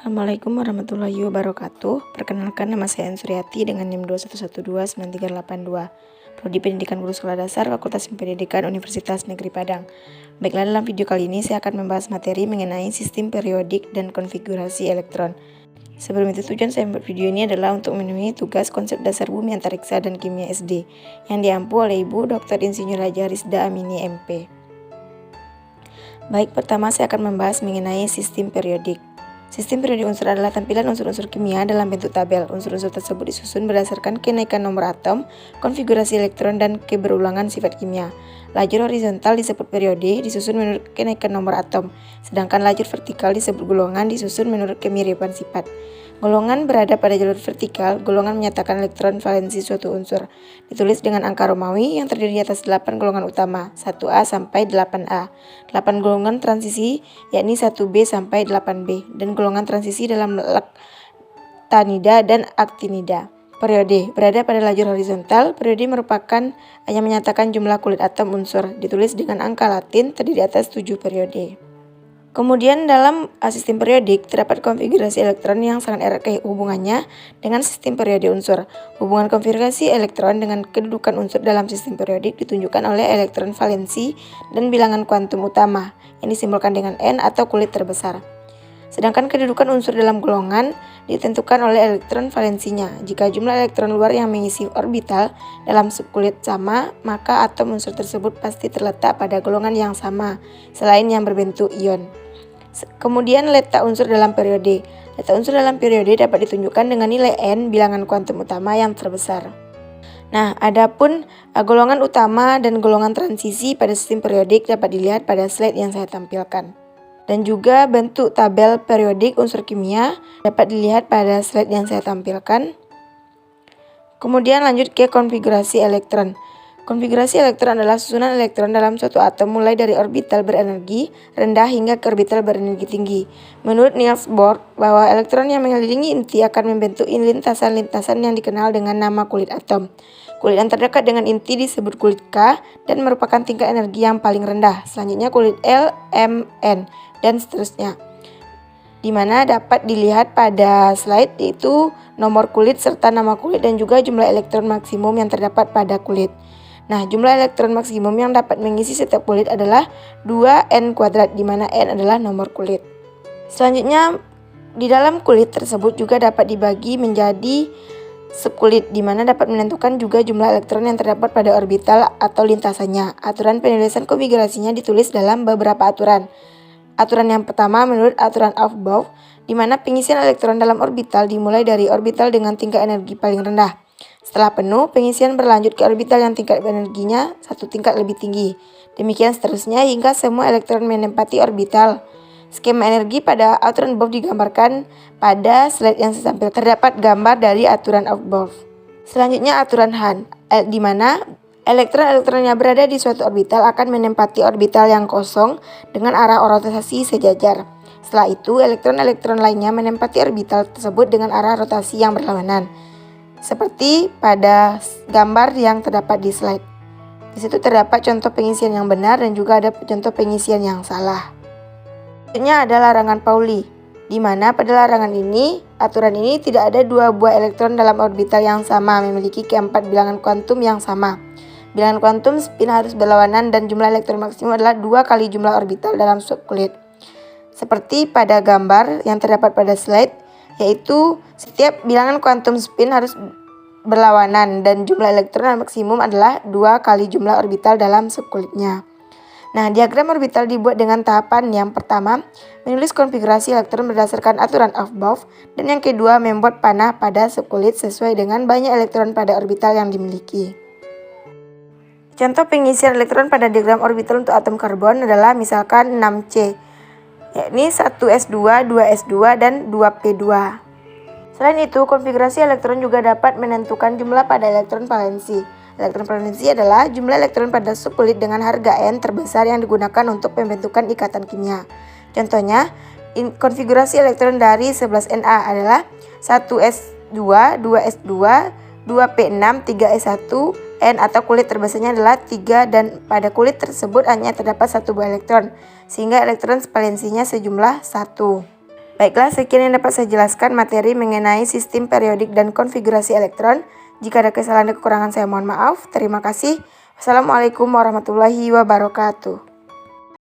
Assalamualaikum warahmatullahi wabarakatuh. Perkenalkan, nama saya Suryati dengan NIM 211293882. Prodi Pendidikan Guru Sekolah Dasar Fakultas Pendidikan Universitas Negeri Padang. Baiklah, dalam video kali ini saya akan membahas materi mengenai sistem periodik dan konfigurasi elektron. Sebelum itu, tujuan saya membuat video ini adalah untuk memenuhi tugas konsep dasar bumi antariksa dan kimia SD yang diampu oleh Ibu Dr. Insinyur Haja Rizda Amini MP. Baik, pertama saya akan membahas mengenai sistem periodik. Sistem periodik unsur adalah tampilan unsur-unsur kimia dalam bentuk tabel. Unsur-unsur tersebut disusun berdasarkan kenaikan nomor atom, konfigurasi elektron, dan keberulangan sifat kimia. Lajur horizontal disebut periode, disusun menurut kenaikan nomor atom, sedangkan lajur vertikal disebut golongan, disusun menurut kemiripan sifat. Golongan berada pada jalur vertikal. Golongan menyatakan elektron valensi suatu unsur. Ditulis dengan angka Romawi yang terdiri atas 8 golongan utama, 1A sampai 8A. 8 golongan transisi, yakni 1B sampai 8B, dan golongan transisi dalam laktanida dan aktinida. Periode berada pada lajur horizontal. Periode merupakan yang menyatakan jumlah kulit atom unsur. Ditulis dengan angka Latin terdiri atas 7 periode. Kemudian dalam sistem periodik terdapat konfigurasi elektron yang sangat erat hubungannya dengan sistem periode unsur. Hubungan konfigurasi elektron dengan kedudukan unsur dalam sistem periodik ditunjukkan oleh elektron valensi dan bilangan kuantum utama yang disimbolkan dengan N atau kulit terbesar. Sedangkan kedudukan unsur dalam golongan ditentukan oleh elektron valensinya. Jika jumlah elektron luar yang mengisi orbital dalam subkulit sama, maka atom unsur tersebut pasti terletak pada golongan yang sama, selain yang berbentuk ion. Kemudian letak unsur dalam periode. Letak unsur dalam periode dapat ditunjukkan dengan nilai N, bilangan kuantum utama yang terbesar. Nah, adapun golongan utama dan golongan transisi pada sistem periodik dapat dilihat pada slide yang saya tampilkan. Dan juga bentuk tabel periodik unsur kimia dapat dilihat pada slide yang saya tampilkan. Kemudian lanjut ke konfigurasi elektron. Konfigurasi elektron adalah susunan elektron dalam suatu atom mulai dari orbital berenergi rendah hingga ke orbital berenergi tinggi. Menurut Niels Bohr, bahwa elektron yang mengelilingi inti akan membentuk lintasan-lintasan yang dikenal dengan nama kulit atom. Kulit yang terdekat dengan inti disebut kulit K dan merupakan tingkat energi yang paling rendah. Selanjutnya kulit L, M, N, dan seterusnya. Di mana dapat dilihat pada slide yaitu nomor kulit serta nama kulit dan juga jumlah elektron maksimum yang terdapat pada kulit. Nah, jumlah elektron maksimum yang dapat mengisi setiap kulit adalah 2N kuadrat, di mana N adalah nomor kulit. Selanjutnya, di dalam kulit tersebut juga dapat dibagi menjadi subkulit, di mana dapat menentukan juga jumlah elektron yang terdapat pada orbital atau lintasannya. Aturan penulisan konfigurasinya ditulis dalam beberapa aturan. Aturan yang pertama menurut aturan Aufbau, di mana pengisian elektron dalam orbital dimulai dari orbital dengan tingkat energi paling rendah. Setelah penuh, pengisian berlanjut ke orbital yang tingkat energinya satu tingkat lebih tinggi. Demikian seterusnya hingga semua elektron menempati orbital. Skema energi pada aturan Bohr digambarkan pada slide yang saya tampilkan. Terdapat gambar dari aturan Bohr. Selanjutnya aturan Hahn, di mana elektron-elektron yang berada di suatu orbital akan menempati orbital yang kosong dengan arah rotasi sejajar. Setelah itu, elektron-elektron lainnya menempati orbital tersebut dengan arah rotasi yang berlawanan. Seperti pada gambar yang terdapat di slide. Di situ terdapat contoh pengisian yang benar dan juga ada contoh pengisian yang salah. Selanjutnya ada larangan Pauli, di mana pada larangan ini, aturan ini tidak ada dua buah elektron dalam orbital yang sama memiliki keempat bilangan kuantum yang sama. Bilangan kuantum spin harus berlawanan dan jumlah elektron maksimum adalah 2 kali jumlah orbital dalam subkulit. Seperti pada gambar yang terdapat pada slide, yaitu setiap bilangan kuantum spin harus berlawanan dan jumlah elektron maksimum adalah 2 kali jumlah orbital dalam subkulitnya. Nah, diagram orbital dibuat dengan tahapan yang pertama, menulis konfigurasi elektron berdasarkan aturan Aufbau, dan yang kedua, membuat panah pada subkulit sesuai dengan banyak elektron pada orbital yang dimiliki. Contoh pengisian elektron pada diagram orbital untuk atom karbon adalah misalkan 6C, yakni 1s2, 2s2, dan 2p2. Selain itu, konfigurasi elektron juga dapat menentukan jumlah pada elektron valensi. Elektron valensi adalah jumlah elektron pada subkulit dengan harga N terbesar yang digunakan untuk pembentukan ikatan kimia. Contohnya, konfigurasi elektron dari 11Na adalah 1s2, 2s2, 2p6, 3s1, N atau kulit terbesarnya adalah 3 dan pada kulit tersebut hanya terdapat 1 buah elektron, sehingga elektron valensinya sejumlah 1. Baiklah, sekian yang dapat saya jelaskan materi mengenai sistem periodik dan konfigurasi elektron. Jika ada kesalahan dan kekurangan saya mohon maaf. Terima kasih. Wassalamualaikum warahmatullahi wabarakatuh.